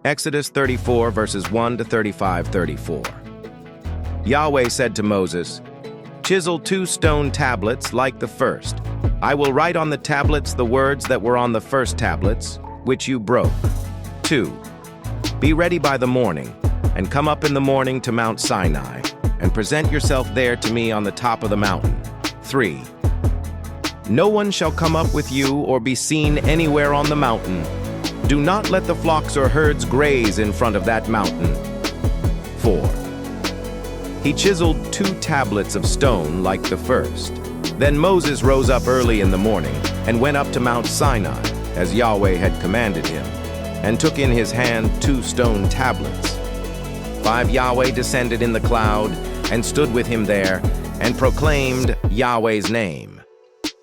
Exodus 34, verses 1 to 34. Yahweh said to Moses, "Chisel 2 stone tablets like the first. I will write on the tablets the words that were on the first tablets, which you broke. 2. Be ready by the morning, and come up in the morning to Mount Sinai, and present yourself there to me on the top of the mountain. 3. No one shall come up with you or be seen anywhere on the mountain. Do not let the flocks or herds graze in front of that mountain. 4. He chiseled 2 tablets of stone like the first. Then Moses rose up early in the morning and went up to Mount Sinai, as Yahweh had commanded him, and took in his hand 2 stone tablets. 5 Yahweh descended in the cloud and stood with him there and proclaimed Yahweh's name.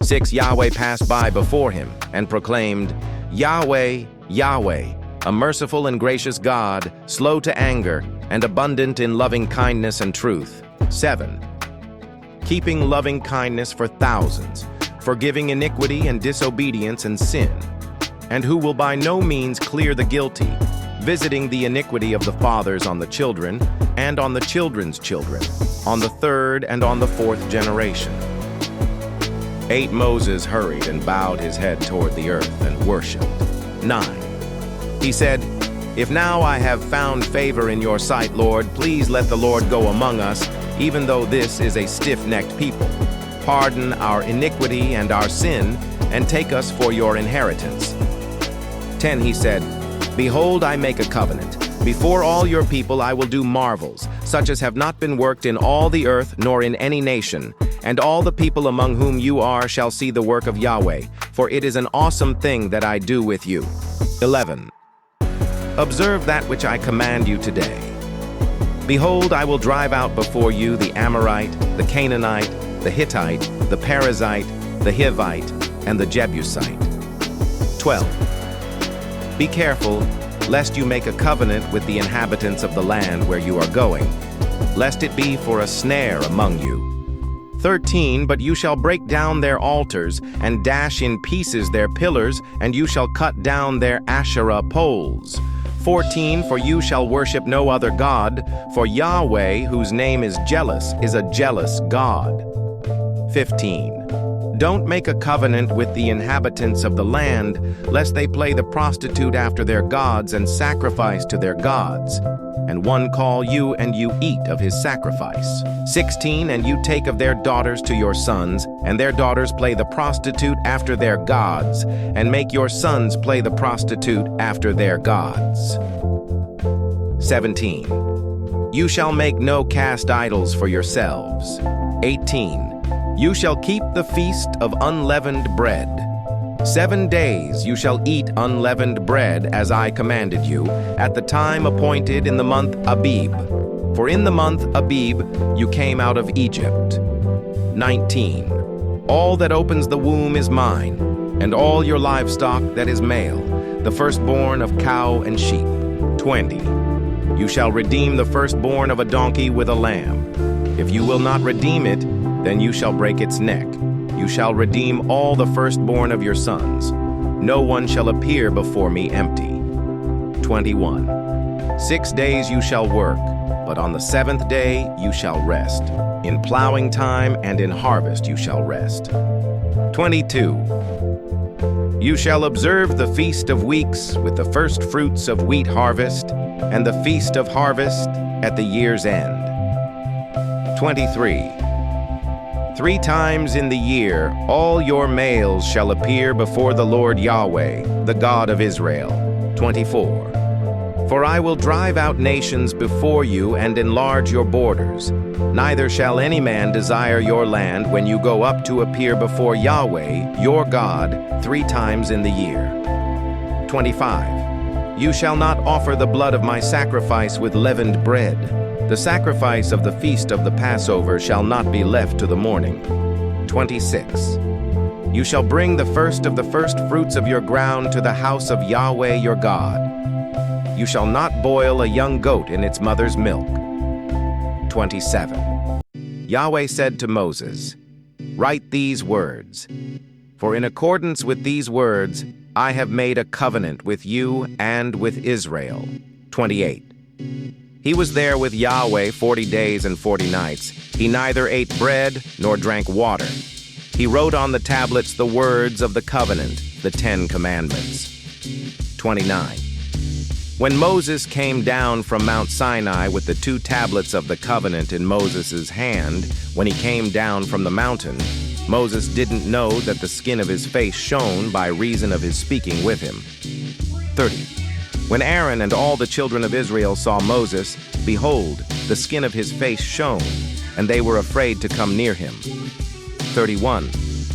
6 Yahweh passed by before him and proclaimed, Yahweh, Yahweh, a merciful and gracious God, slow to anger and abundant in loving kindness and truth. 7 Keeping loving kindness for thousands, forgiving iniquity and disobedience and sin, and who will by no means clear the guilty, visiting the iniquity of the fathers on the children and on the children's children, on the 3rd and on the 4th generation. 8 Moses hurried and bowed his head toward the earth and worshipped. 9 He said, If now I have found favor in your sight, Lord, please let the Lord go among us, even though this is a stiff-necked people. Pardon our iniquity and our sin, and take us for your inheritance. 10 He said, Behold, I make a covenant. Before all your people I will do marvels, such as have not been worked in all the earth nor in any nation, and all the people among whom you are shall see the work of Yahweh, for it is an awesome thing that I do with you. 11 Observe that which I command you today. Behold, I will drive out before you the Amorite, the Canaanite, the Hittite, the Perizzite, the Hivite, and the Jebusite. 12 Be careful, lest you make a covenant with the inhabitants of the land where you are going, lest it be for a snare among you. 13 But you shall break down their altars, and dash in pieces their pillars, and you shall cut down their Asherah poles. 14 For you shall worship no other God, for Yahweh, whose name is jealous, is a jealous God. 15 Don't make a covenant with the inhabitants of the land, lest they play the prostitute after their gods and sacrifice to their gods. And one call you, and you eat of his sacrifice. 16 And you take of their daughters to your sons, and their daughters play the prostitute after their gods, and make your sons play the prostitute after their gods. 17 You shall make no cast idols for yourselves. 18 You shall keep the feast of unleavened bread. 7 days you shall eat unleavened bread, as I commanded you, at the time appointed in the month Abib. For in the month Abib you came out of Egypt. 19 All that opens the womb is mine, and all your livestock that is male, the firstborn of cow and sheep. 20 You shall redeem the firstborn of a donkey with a lamb. If you will not redeem it, then you shall break its neck. You shall redeem all the firstborn of your sons. No one shall appear before me empty. 21 6 days you shall work, but on the 7th day you shall rest. In plowing time and in harvest you shall rest. 22 You shall observe the Feast of Weeks with the first fruits of wheat harvest, and the Feast of Harvest at the year's end. 23 3 times in the year all your males shall appear before the Lord Yahweh, the God of Israel. 24 For I will drive out nations before you and enlarge your borders. Neither shall any man desire your land when you go up to appear before Yahweh, your God, 3 times in the year. 25 You shall not offer the blood of my sacrifice with leavened bread. The sacrifice of the feast of the Passover shall not be left to the morning. 26 You shall bring the first of the first fruits of your ground to the house of Yahweh your God. You shall not boil a young goat in its mother's milk. 27 Yahweh said to Moses, Write these words, for in accordance with these words I have made a covenant with you and with Israel. 28. He was there with Yahweh 40 days and 40 nights. He neither ate bread nor drank water. He wrote on the tablets the words of the covenant, the 10 Commandments. 29. When Moses came down from Mount Sinai with the 2 tablets of the covenant in Moses' hand, when he came down from the mountain, Moses didn't know that the skin of his face shone by reason of his speaking with him. 30. When Aaron and all the children of Israel saw Moses, behold, the skin of his face shone, and they were afraid to come near him. 31.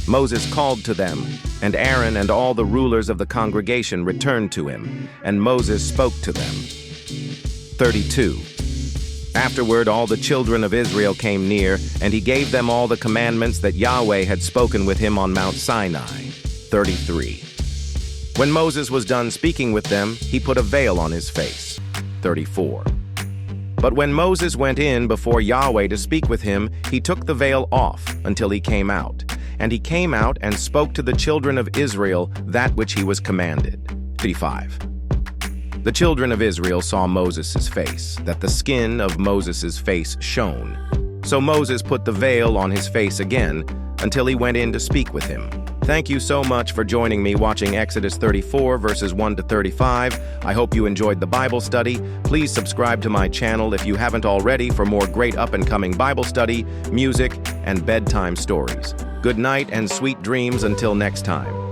Moses called to them, and Aaron and all the rulers of the congregation returned to him, and Moses spoke to them. 32. Afterward, all the children of Israel came near, and he gave them all the commandments that Yahweh had spoken with him on Mount Sinai. 33. When Moses was done speaking with them, he put a veil on his face. 34. But when Moses went in before Yahweh to speak with him, he took the veil off until he came out. And he came out and spoke to the children of Israel that which he was commanded. 35. The children of Israel saw Moses' face, that the skin of Moses' face shone. So Moses put the veil on his face again until he went in to speak with him. Thank you so much for joining me watching Exodus 34 verses 1 to 35. I hope you enjoyed the Bible study. Please subscribe to my channel if you haven't already for more great up-and-coming Bible study, music, and bedtime stories. Good night and sweet dreams until next time.